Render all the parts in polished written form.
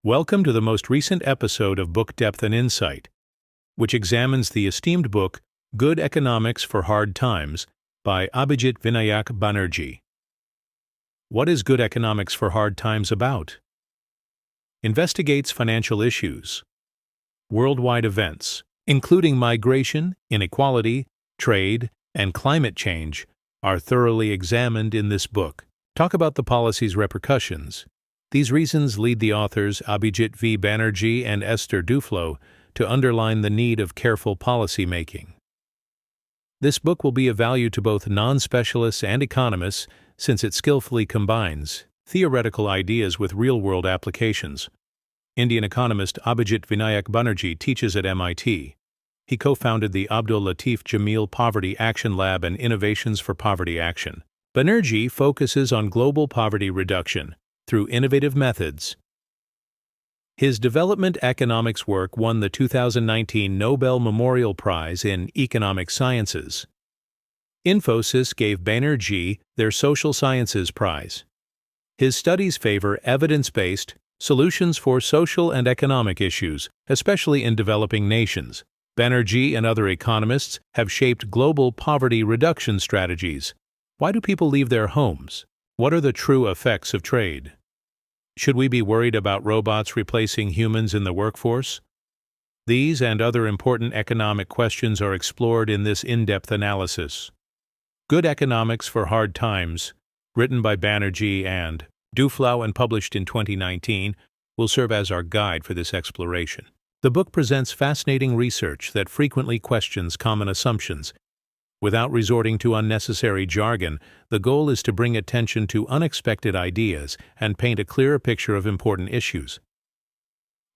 Welcome to the most recent episode of Book Depth and Insight, which examines the esteemed book Good Economics for Hard Times by Abhijit Banerjee. What is Good Economics for Hard Times about? Investigates financial issues. Worldwide events, including migration, inequality, trade, and climate change, are thoroughly examined in this book. Talk about the policy's repercussions. These reasons lead the authors Abhijit Banerjee and Esther Duflo to underline the need of careful policy making. This book will be of value to both non-specialists and economists since it skillfully combines theoretical ideas with real-world applications. Indian economist Abhijit Banerjee teaches at MIT. He co-founded the Abdul Latif Jameel Poverty Action Lab and Innovations for Poverty Action. Banerjee focuses on global poverty reduction through innovative methods. His development economics work won the 2019 Nobel Memorial Prize in Economic Sciences. Infosys gave Banerjee their Social Sciences Prize. His studies favor evidence-based solutions for social and economic issues, especially in developing nations. Banerjee and other economists have shaped global poverty reduction strategies. Why do people leave their homes? What are the true effects of trade? Should we be worried about robots replacing humans in the workforce? These and other important economic questions are explored in this in-depth analysis. Good Economics for Hard Times, written by Banerjee and Duflo and published in 2019, will serve as our guide for this exploration. The book presents fascinating research that frequently questions common assumptions. Without resorting to unnecessary jargon, the goal is to bring attention to unexpected ideas and paint a clearer picture of important issues.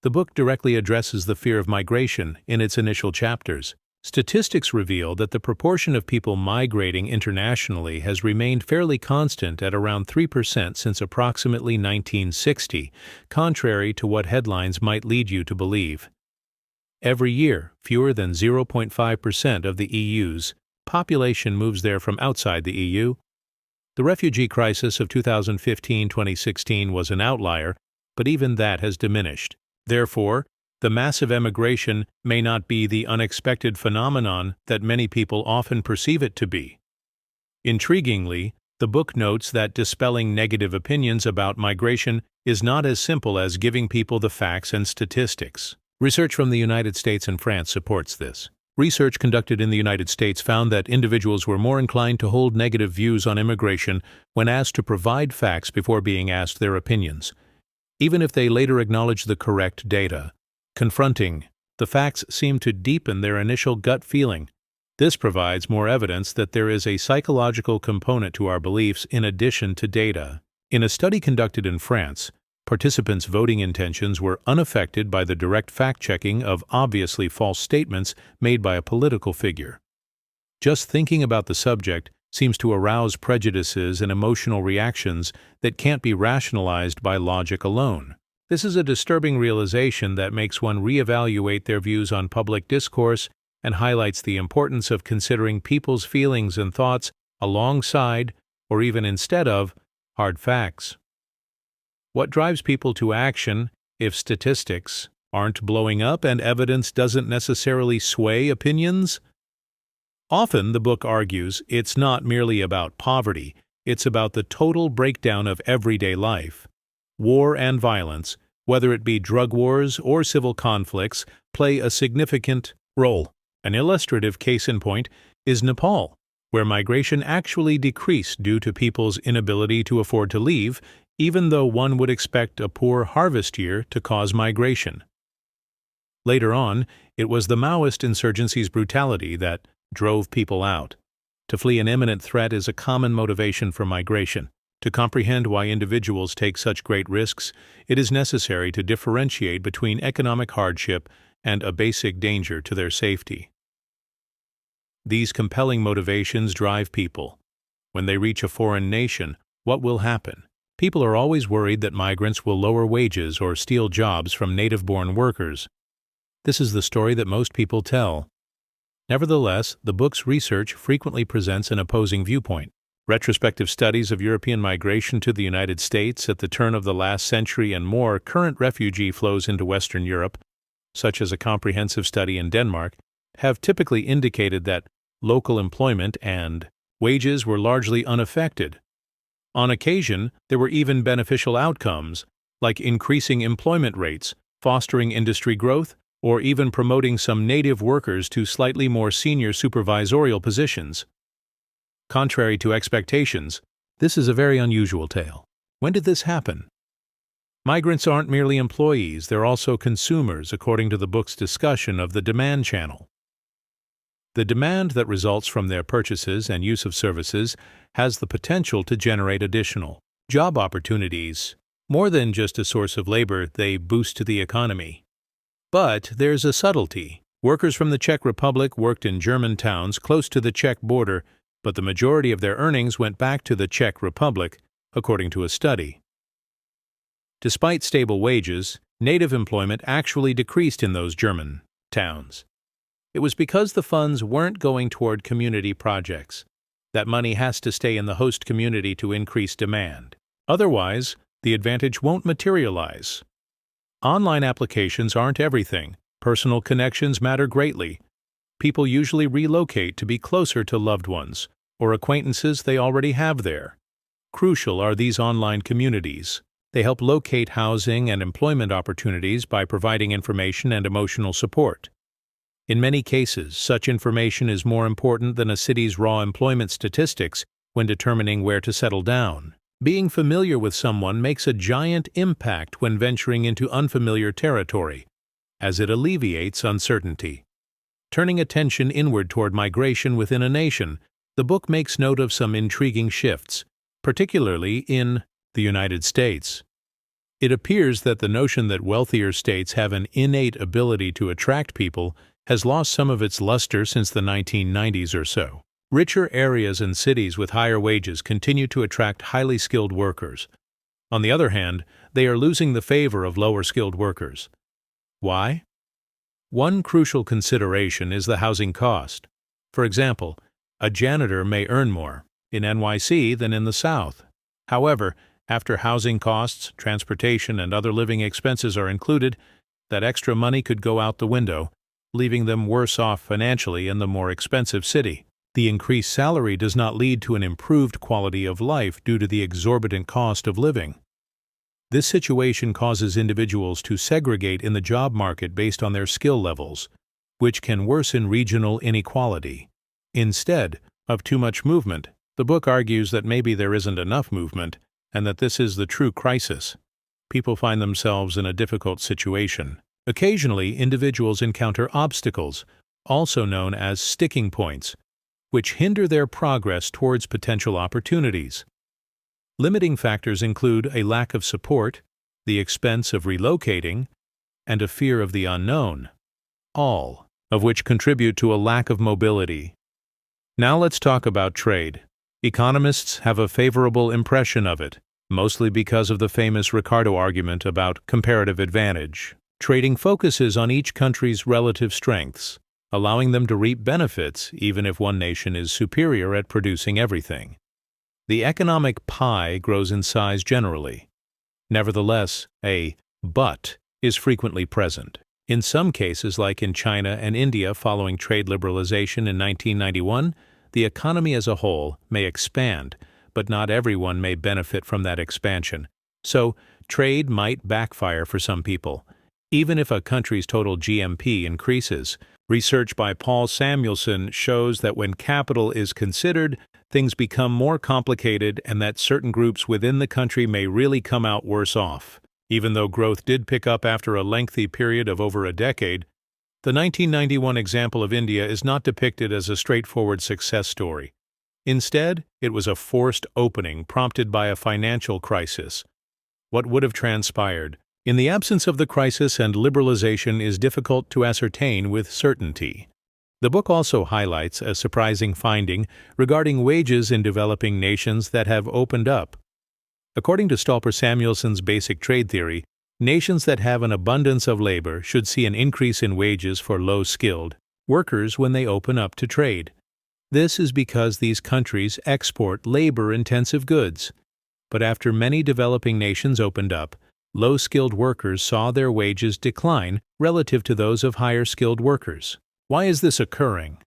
The book directly addresses the fear of migration in its initial chapters. Statistics reveal that the proportion of people migrating internationally has remained fairly constant at around 3% since approximately 1960, contrary to what headlines might lead you to believe. Every year, fewer than 0.5% of the EU's population moves there from outside the EU. The refugee crisis of 2015-2016 was an outlier, but even that has diminished. Therefore, the massive emigration may not be the unexpected phenomenon that many people often perceive it to be. Intriguingly, the book notes that dispelling negative opinions about migration is not as simple as giving people the facts and statistics. Research from the United States and France supports this. Research conducted in the United States found that individuals were more inclined to hold negative views on immigration when asked to provide facts before being asked their opinions, even if they later acknowledged the correct data. Confronting the facts seemed to deepen their initial gut feeling. This provides more evidence that there is a psychological component to our beliefs in addition to data. In a study conducted in France, participants' voting intentions were unaffected by the direct fact-checking of obviously false statements made by a political figure. Just thinking about the subject seems to arouse prejudices and emotional reactions that can't be rationalized by logic alone. This is a disturbing realization that makes one reevaluate their views on public discourse and highlights the importance of considering people's feelings and thoughts alongside, or even instead of, hard facts. What drives people to action if statistics aren't blowing up and evidence doesn't necessarily sway opinions? Often, the book argues it's not merely about poverty, it's about the total breakdown of everyday life. War and violence, whether it be drug wars or civil conflicts, play a significant role. An illustrative case in point is Nepal, where migration actually decreased due to people's inability to afford to leave, even though one would expect a poor harvest year to cause migration. Later on, it was the Maoist insurgency's brutality that drove people out. To flee an imminent threat is a common motivation for migration. To comprehend why individuals take such great risks, it is necessary to differentiate between economic hardship and a basic danger to their safety. These compelling motivations drive people. When they reach a foreign nation, what will happen? People are always worried that migrants will lower wages or steal jobs from native-born workers. This is the story that most people tell. Nevertheless, the book's research frequently presents an opposing viewpoint. Retrospective studies of European migration to the United States at the turn of the last century and more current refugee flows into Western Europe, such as a comprehensive study in Denmark, have typically indicated that local employment and wages were largely unaffected. On occasion, there were even beneficial outcomes, like increasing employment rates, fostering industry growth, or even promoting some native workers to slightly more senior supervisorial positions. Contrary to expectations, this is a very unusual tale. When did this happen? Migrants aren't merely employees, they're also consumers, according to the book's discussion of the demand channel. The demand that results from their purchases and use of services has the potential to generate additional job opportunities. More than just a source of labor, they boost the economy. But there's a subtlety. Workers from the Czech Republic worked in German towns close to the Czech border, but the majority of their earnings went back to the Czech Republic, according to a study. Despite stable wages, native employment actually decreased in those German towns. It was because the funds weren't going toward community projects. That money has to stay in the host community to increase demand. Otherwise, the advantage won't materialize. Online applications aren't everything. Personal connections matter greatly. People usually relocate to be closer to loved ones or acquaintances they already have there. Crucial are these online communities. They help locate housing and employment opportunities by providing information and emotional support. In many cases, such information is more important than a city's raw employment statistics when determining where to settle down. Being familiar with someone makes a giant impact when venturing into unfamiliar territory, as it alleviates uncertainty. Turning attention inward toward migration within a nation, the book makes note of some intriguing shifts, particularly in the United States. It appears that the notion that wealthier states have an innate ability to attract people has lost some of its luster since the 1990s or so. Richer areas and cities with higher wages continue to attract highly skilled workers. On the other hand, they are losing the favor of lower-skilled workers. Why? One crucial consideration is the housing cost. For example, a janitor may earn more in NYC than in the South. However, after housing costs, transportation, and other living expenses are included, that extra money could go out the window, leaving them worse off financially in the more expensive city. The increased salary does not lead to an improved quality of life due to the exorbitant cost of living. This situation causes individuals to segregate in the job market based on their skill levels, which can worsen regional inequality. Instead of too much movement, the book argues that maybe there isn't enough movement and that this is the true crisis. People find themselves in a difficult situation. Occasionally, individuals encounter obstacles, also known as sticking points, which hinder their progress towards potential opportunities. Limiting factors include a lack of support, the expense of relocating, and a fear of the unknown, all of which contribute to a lack of mobility. Now let's talk about trade. Economists have a favorable impression of it, mostly because of the famous Ricardo argument about comparative advantage. Trading focuses on each country's relative strengths, allowing them to reap benefits even if one nation is superior at producing everything. The economic pie grows in size generally. Nevertheless, a but is frequently present. In some cases, like in China and India following trade liberalization in 1991, the economy as a whole may expand, but not everyone may benefit from that expansion. So, trade might backfire for some people. Even if a country's total GMP increases, research by Paul Samuelson shows that when capital is considered, things become more complicated and that certain groups within the country may really come out worse off. Even though growth did pick up after a lengthy period of over a decade, the 1991 example of India is not depicted as a straightforward success story. Instead, it was a forced opening prompted by a financial crisis. What would have transpired in the absence of the crisis and liberalization is difficult to ascertain with certainty. The book also highlights a surprising finding regarding wages in developing nations that have opened up. According to Stolper-Samuelson's basic trade theory, nations that have an abundance of labor should see an increase in wages for low-skilled workers when they open up to trade. This is because these countries export labor-intensive goods. But after many developing nations opened up, low-skilled workers saw their wages decline relative to those of higher-skilled workers. Why is this occurring?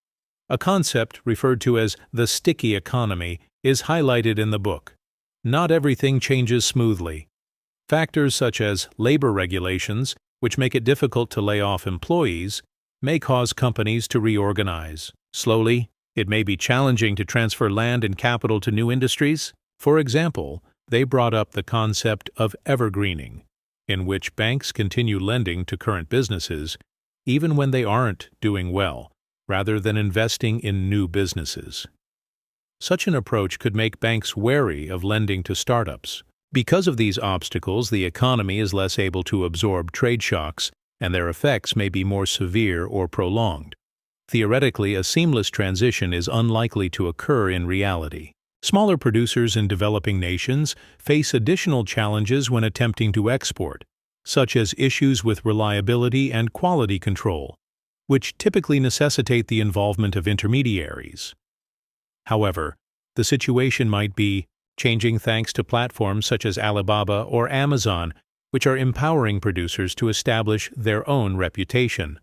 A concept referred to as the sticky economy is highlighted in the book. Not everything changes smoothly. Factors such as labor regulations, which make it difficult to lay off employees, may cause companies to reorganize. Slowly, it may be challenging to transfer land and capital to new industries. For example, they brought up the concept of evergreening, in which banks continue lending to current businesses even when they aren't doing well, rather than investing in new businesses. Such an approach could make banks wary of lending to startups. Because of these obstacles, the economy is less able to absorb trade shocks, and their effects may be more severe or prolonged. Theoretically, a seamless transition is unlikely to occur in reality. Smaller producers in developing nations face additional challenges when attempting to export, such as issues with reliability and quality control, which typically necessitate the involvement of intermediaries. However, the situation might be changing thanks to platforms such as Alibaba or Amazon, which are empowering producers to establish their own reputation.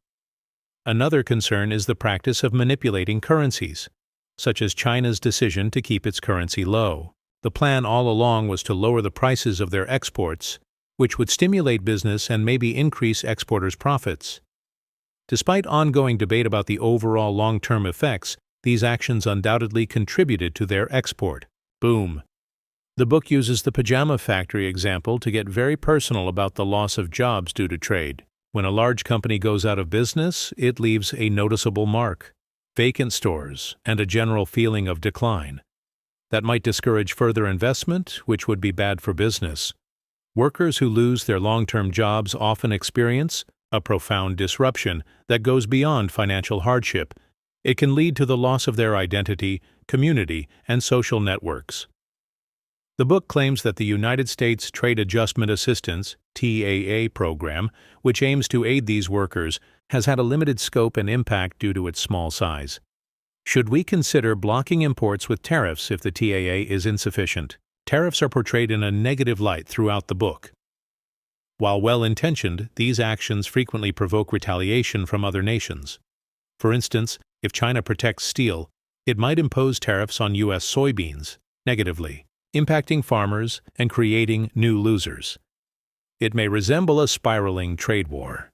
Another concern is the practice of manipulating currencies, such as China's decision to keep its currency low. The plan all along was to lower the prices of their exports, which would stimulate business and maybe increase exporters' profits. Despite ongoing debate about the overall long-term effects, these actions undoubtedly contributed to their export boom. The book uses the pajama factory example to get very personal about the loss of jobs due to trade. When a large company goes out of business, it leaves a noticeable mark, vacant stores, and a general feeling of decline. That might discourage further investment, which would be bad for business. Workers who lose their long-term jobs often experience a profound disruption that goes beyond financial hardship. It can lead to the loss of their identity, community, and social networks. The book claims that the United States Trade Adjustment Assistance (TAA) program, which aims to aid these workers, has had a limited scope and impact due to its small size. Should we consider blocking imports with tariffs if the TAA is insufficient? Tariffs are portrayed in a negative light throughout the book. While well-intentioned, these actions frequently provoke retaliation from other nations. For instance, if China protects steel, it might impose tariffs on U.S. soybeans, negatively, impacting farmers and creating new losers. It may resemble a spiraling trade war.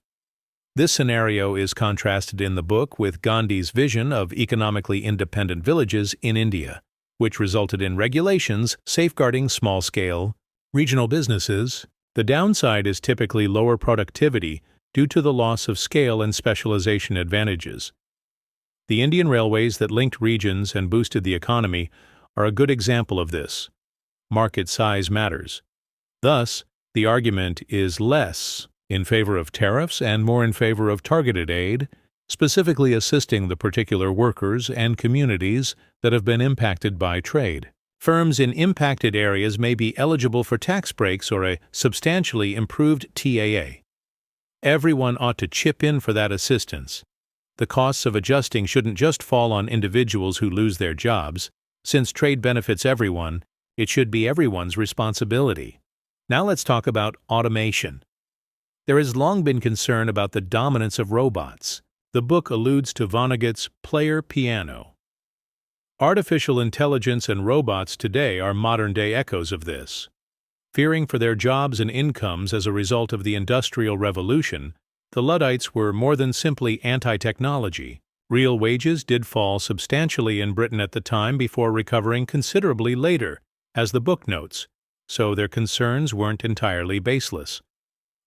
This scenario is contrasted in the book with Gandhi's vision of economically independent villages in India, which resulted in regulations safeguarding small-scale, regional businesses. The downside is typically lower productivity due to the loss of scale and specialization advantages. The Indian railways that linked regions and boosted the economy are a good example of this. Market size matters. Thus, the argument is less in favor of tariffs and more in favor of targeted aid, specifically assisting the particular workers and communities that have been impacted by trade. Firms in impacted areas may be eligible for tax breaks or a substantially improved TAA. Everyone ought to chip in for that assistance. The costs of adjusting shouldn't just fall on individuals who lose their jobs. Since trade benefits everyone, it should be everyone's responsibility. Now let's talk about automation. There has long been concern about the dominance of robots. The book alludes to Vonnegut's Player Piano. Artificial intelligence and robots today are modern-day echoes of this. Fearing for their jobs and incomes as a result of the Industrial Revolution, the Luddites were more than simply anti-technology. Real wages did fall substantially in Britain at the time before recovering considerably later, as the book notes, so their concerns weren't entirely baseless.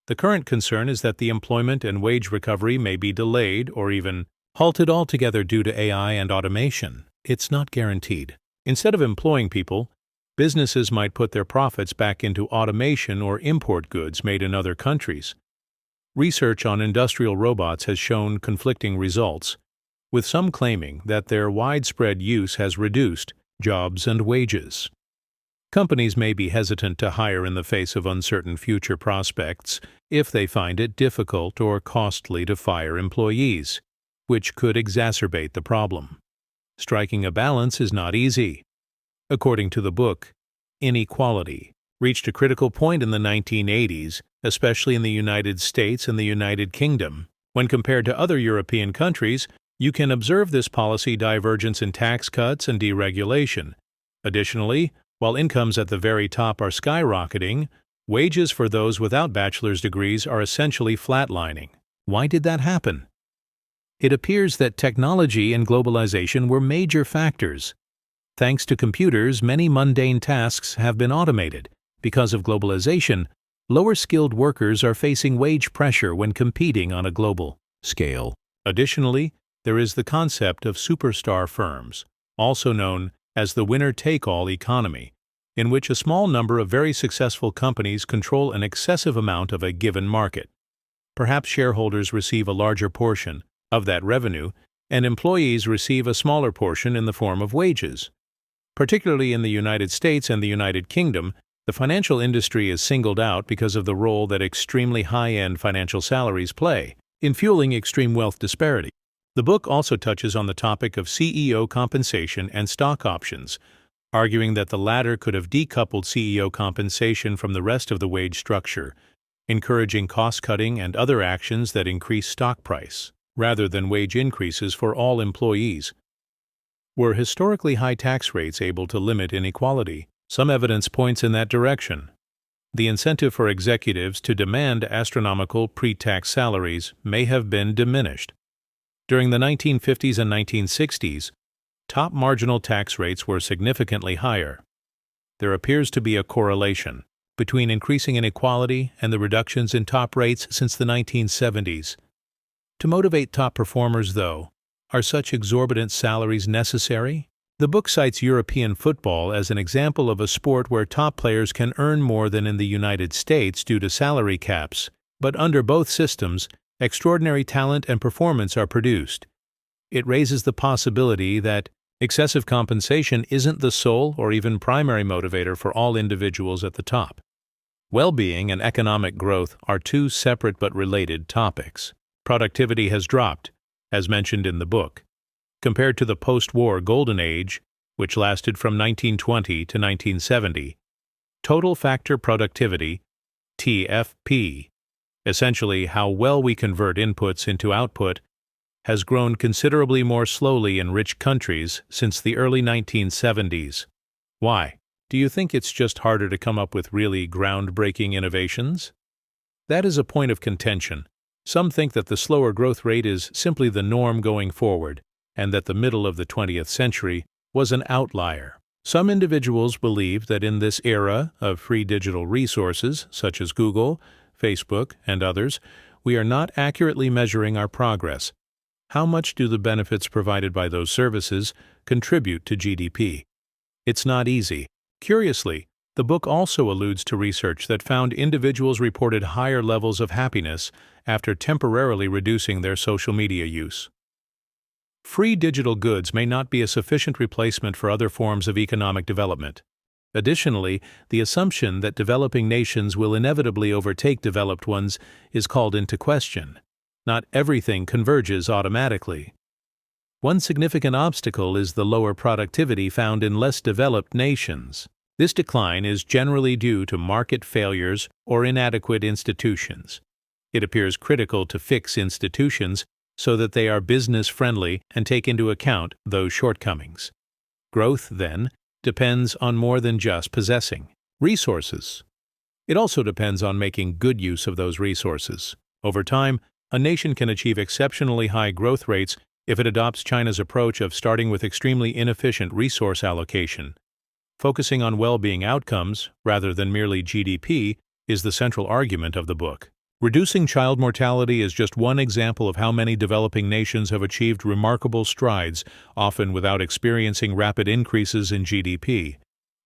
The current concern is that the employment and wage recovery may be delayed or even halted altogether due to AI and automation. It's not guaranteed. Instead of employing people, businesses might put their profits back into automation or import goods made in other countries. Research on industrial robots has shown conflicting results, with some claiming that their widespread use has reduced jobs and wages. Companies may be hesitant to hire in the face of uncertain future prospects if they find it difficult or costly to fire employees, which could exacerbate the problem. striking a balance is not easy. According to the book, inequality reached a critical point in the 1980s, especially in the United States and the United Kingdom. When compared to other European countries, you can observe this policy divergence in tax cuts and deregulation. Additionally, while incomes at the very top are skyrocketing, wages for those without bachelor's degrees are essentially flatlining. Why did that happen? It appears that technology and globalization were major factors. Thanks to computers, many mundane tasks have been automated. Because of globalization, lower-skilled workers are facing wage pressure when competing on a global scale. Additionally, there is the concept of superstar firms, also known as the winner-take-all economy, in which a small number of very successful companies control an excessive amount of a given market. Perhaps shareholders receive a larger portion of that revenue, and employees receive a smaller portion in the form of wages. Particularly in the United States and the United Kingdom, the financial industry is singled out because of the role that extremely high-end financial salaries play in fueling extreme wealth disparity. The book also touches on the topic of CEO compensation and stock options, arguing that the latter could have decoupled CEO compensation from the rest of the wage structure, encouraging cost-cutting and other actions that increase stock price, rather than wage increases for all employees. Were historically high tax rates able to limit inequality? Some evidence points in that direction. The incentive for executives to demand astronomical pre-tax salaries may have been diminished. During the 1950s and 1960s, top marginal tax rates were significantly higher. There appears to be a correlation between increasing inequality and the reductions in top rates since the 1970s. To motivate top performers, though, are such exorbitant salaries necessary? The book cites European football as an example of a sport where top players can earn more than in the United States due to salary caps, but under both systems, extraordinary talent and performance are produced. It raises the possibility that excessive compensation isn't the sole or even primary motivator for all individuals at the top. Well-being and economic growth are two separate but related topics. Productivity has dropped, as mentioned in the book. Compared to the post-war Golden Age, which lasted from 1920 to 1970, total factor productivity, TFP, essentially how well we convert inputs into output, has grown considerably more slowly in rich countries since the early 1970s. Why? Do you think it's just harder to come up with really groundbreaking innovations? That is a point of contention. Some think that the slower growth rate is simply the norm going forward, and that the middle of the 20th century was an outlier. Some individuals believe that in this era of free digital resources, such as Google, Facebook, and others, we are not accurately measuring our progress. How much do the benefits provided by those services contribute to GDP? It's not easy. Curiously, the book also alludes to research that found individuals reported higher levels of happiness after temporarily reducing their social media use. Free digital goods may not be a sufficient replacement for other forms of economic development. Additionally, the assumption that developing nations will inevitably overtake developed ones is called into question. Not everything converges automatically. One significant obstacle is the lower productivity found in less developed nations. This decline is generally due to market failures or inadequate institutions. It appears critical to fix institutions so that they are business-friendly and take into account those shortcomings. Growth, then, depends on more than just possessing resources. It also depends on making good use of those resources. Over time, a nation can achieve exceptionally high growth rates if it adopts China's approach of starting with extremely inefficient resource allocation. Focusing on well-being outcomes, rather than merely GDP, is the central argument of the book. Reducing child mortality is just one example of how many developing nations have achieved remarkable strides, often without experiencing rapid increases in GDP.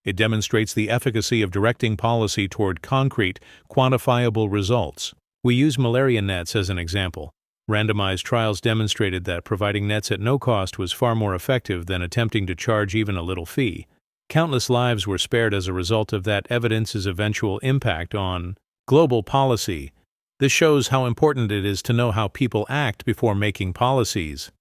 It demonstrates the efficacy of directing policy toward concrete, quantifiable results. We use malaria nets as an example. Randomized trials demonstrated that providing nets at no cost was far more effective than attempting to charge even a little fee. Countless lives were spared as a result of that evidence's eventual impact on global policy. This shows how important it is to know how people act before making policies.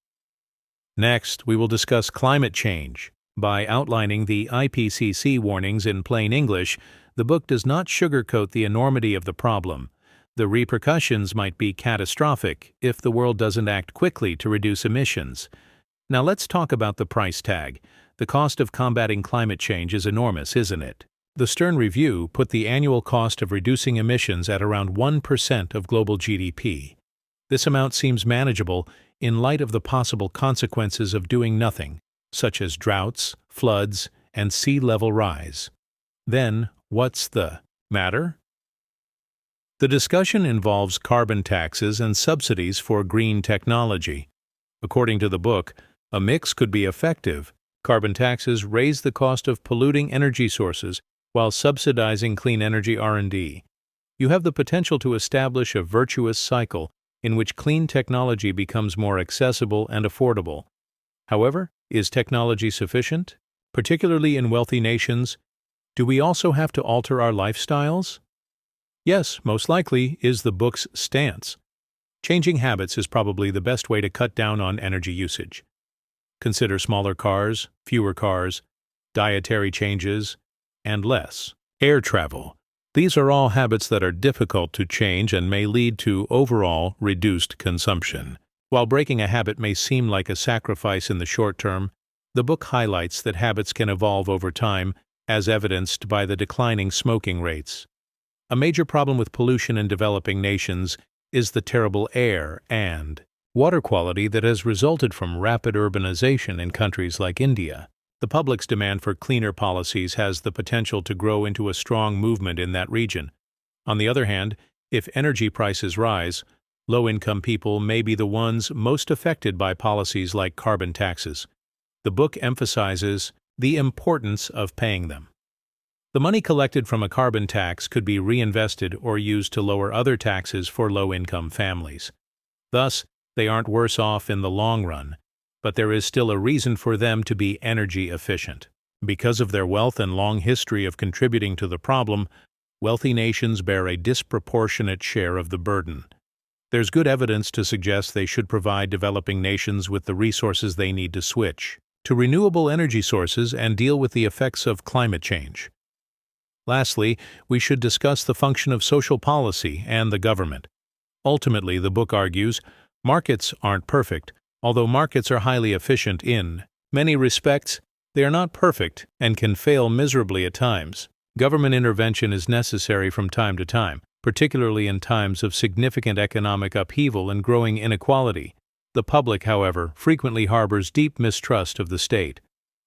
Next, we will discuss climate change. By outlining the IPCC warnings in plain English, the book does not sugarcoat the enormity of the problem. The repercussions might be catastrophic if the world doesn't act quickly to reduce emissions. Now let's talk about the price tag. The cost of combating climate change is enormous, isn't it? The Stern Review put the annual cost of reducing emissions at around 1% of global GDP. This amount seems manageable in light of the possible consequences of doing nothing, such as droughts, floods, and sea level rise. Then, what's the matter? The discussion involves carbon taxes and subsidies for green technology. According to the book, a mix could be effective. Carbon taxes raise the cost of polluting energy sources while subsidizing clean energy R&D. You have the potential to establish a virtuous cycle in which clean technology becomes more accessible and affordable. However, is technology sufficient? Particularly in wealthy nations, do we also have to alter our lifestyles? Yes, most likely, is the book's stance. Changing habits is probably the best way to cut down on energy usage. Consider smaller cars, fewer cars, dietary changes, and less air travel. These are all habits that are difficult to change and may lead to overall reduced consumption. While breaking a habit may seem like a sacrifice in the short term, the book highlights that habits can evolve over time, as evidenced by the declining smoking rates. A major problem with pollution in developing nations is the terrible air and water quality that has resulted from rapid urbanization in countries like India. The public's demand for cleaner policies has the potential to grow into a strong movement in that region. On the other hand, if energy prices rise, low-income people may be the ones most affected by policies like carbon taxes. The book emphasizes the importance of paying them. The money collected from a carbon tax could be reinvested or used to lower other taxes for low-income families. Thus, they aren't worse off in the long run, but there is still a reason for them to be energy efficient. Because of their wealth and long history of contributing to the problem, wealthy nations bear a disproportionate share of the burden. There's good evidence to suggest they should provide developing nations with the resources they need to switch to renewable energy sources and deal with the effects of climate change. Lastly, we should discuss the function of social policy and the government. Ultimately, the book argues, markets aren't perfect, although markets are highly efficient in many respects. They are not perfect and can fail miserably at times. Government intervention is necessary from time to time, particularly in times of significant economic upheaval and growing inequality. The public, however, frequently harbors deep mistrust of the state.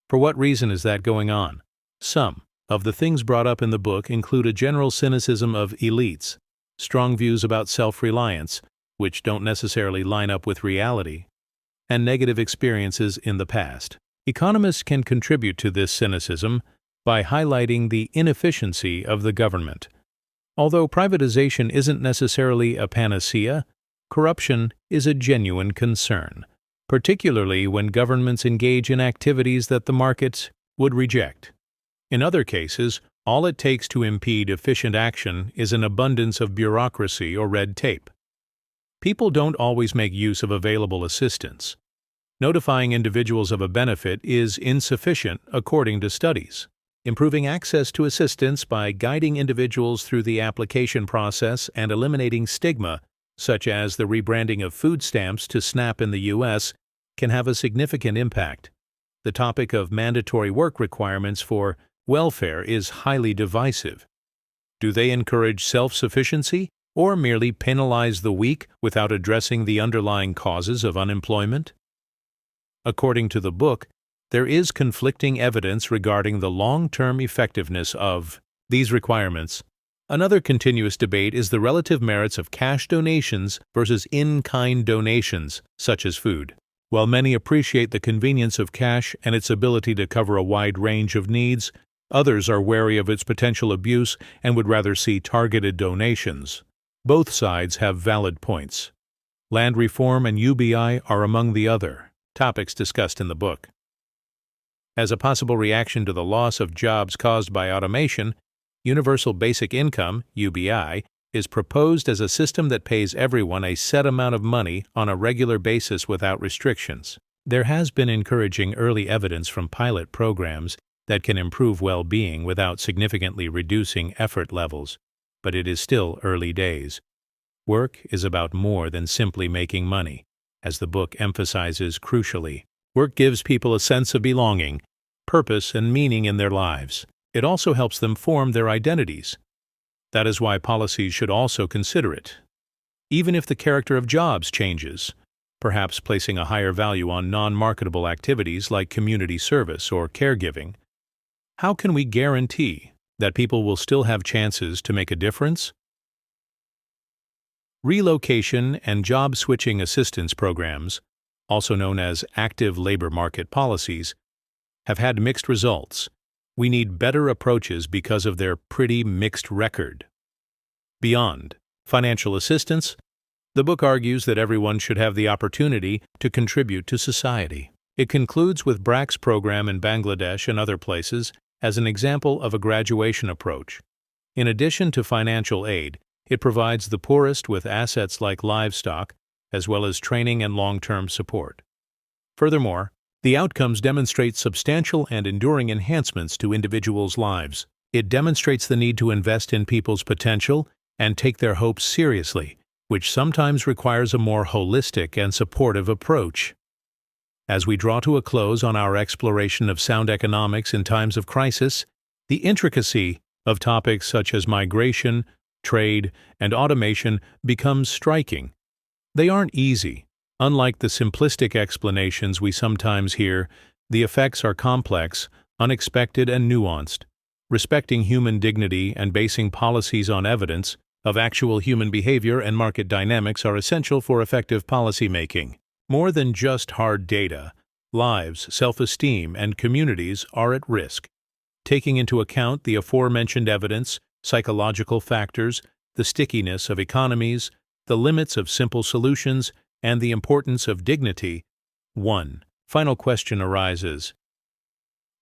For what reason is that going on? Some of the things brought up in the book include a general cynicism of elites, strong views about self-reliance, which don't necessarily line up with reality, and negative experiences in the past. Economists can contribute to this cynicism by highlighting the inefficiency of the government. Although privatization isn't necessarily a panacea, corruption is a genuine concern, particularly when governments engage in activities that the markets would reject. In other cases, all it takes to impede efficient action is an abundance of bureaucracy or red tape. People don't always make use of available assistance. Notifying individuals of a benefit is insufficient according to studies. Improving access to assistance by guiding individuals through the application process and eliminating stigma, such as the rebranding of food stamps to SNAP in the U.S., can have a significant impact. The topic of mandatory work requirements for welfare is highly divisive. Do they encourage self-sufficiency or merely penalize the weak without addressing the underlying causes of unemployment? According to the book, there is conflicting evidence regarding the long-term effectiveness of these requirements. Another continuous debate is the relative merits of cash donations versus in-kind donations, such as food. While many appreciate the convenience of cash and its ability to cover a wide range of needs, others are wary of its potential abuse and would rather see targeted donations. Both sides have valid points. Land reform and UBI are among the other topics discussed in the book. As a possible reaction to the loss of jobs caused by automation, Universal Basic Income, UBI, is proposed as a system that pays everyone a set amount of money on a regular basis without restrictions. There has been encouraging early evidence from pilot programs that can improve well-being without significantly reducing effort levels, but it is still early days. Work is about more than simply making money, as the book emphasizes crucially. Work gives people a sense of belonging, purpose, and meaning in their lives. It also helps them form their identities. That is why policies should also consider it. Even if the character of jobs changes, perhaps placing a higher value on non-marketable activities like community service or caregiving, how can we guarantee that people will still have chances to make a difference? Relocation and job switching assistance programs, also known as active labor market policies, have had mixed results. We need better approaches because of their pretty mixed record. Beyond financial assistance, the book argues that everyone should have the opportunity to contribute to society. It concludes with BRAC's program in Bangladesh and other places as an example of a graduation approach. In addition to financial aid, it provides the poorest with assets like livestock, as well as training and long-term support. Furthermore, the outcomes demonstrate substantial and enduring enhancements to individuals' lives. It demonstrates the need to invest in people's potential and take their hopes seriously, which sometimes requires a more holistic and supportive approach. As we draw to a close on our exploration of sound economics in times of crisis, the intricacy of topics such as migration, trade, and automation becomes striking. They aren't easy. Unlike the simplistic explanations we sometimes hear, the effects are complex, unexpected, and nuanced. Respecting human dignity and basing policies on evidence of actual human behavior and market dynamics are essential for effective policymaking. More than just hard data, lives, self-esteem, and communities are at risk. Taking into account the aforementioned evidence, psychological factors, the stickiness of economies, the limits of simple solutions, and the importance of dignity, one final question arises.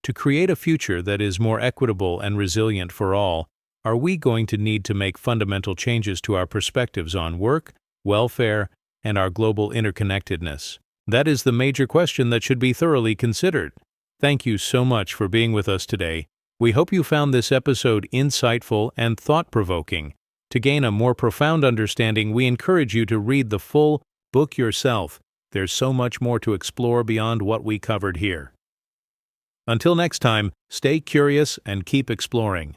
To create a future that is more equitable and resilient for all, are we going to need to make fundamental changes to our perspectives on work, welfare, and our global interconnectedness? That is the major question that should be thoroughly considered. Thank you so much for being with us today. We hope you found this episode insightful and thought-provoking. To gain a more profound understanding, we encourage you to read the full book yourself. There's so much more to explore beyond what we covered here. Until next time, stay curious and keep exploring.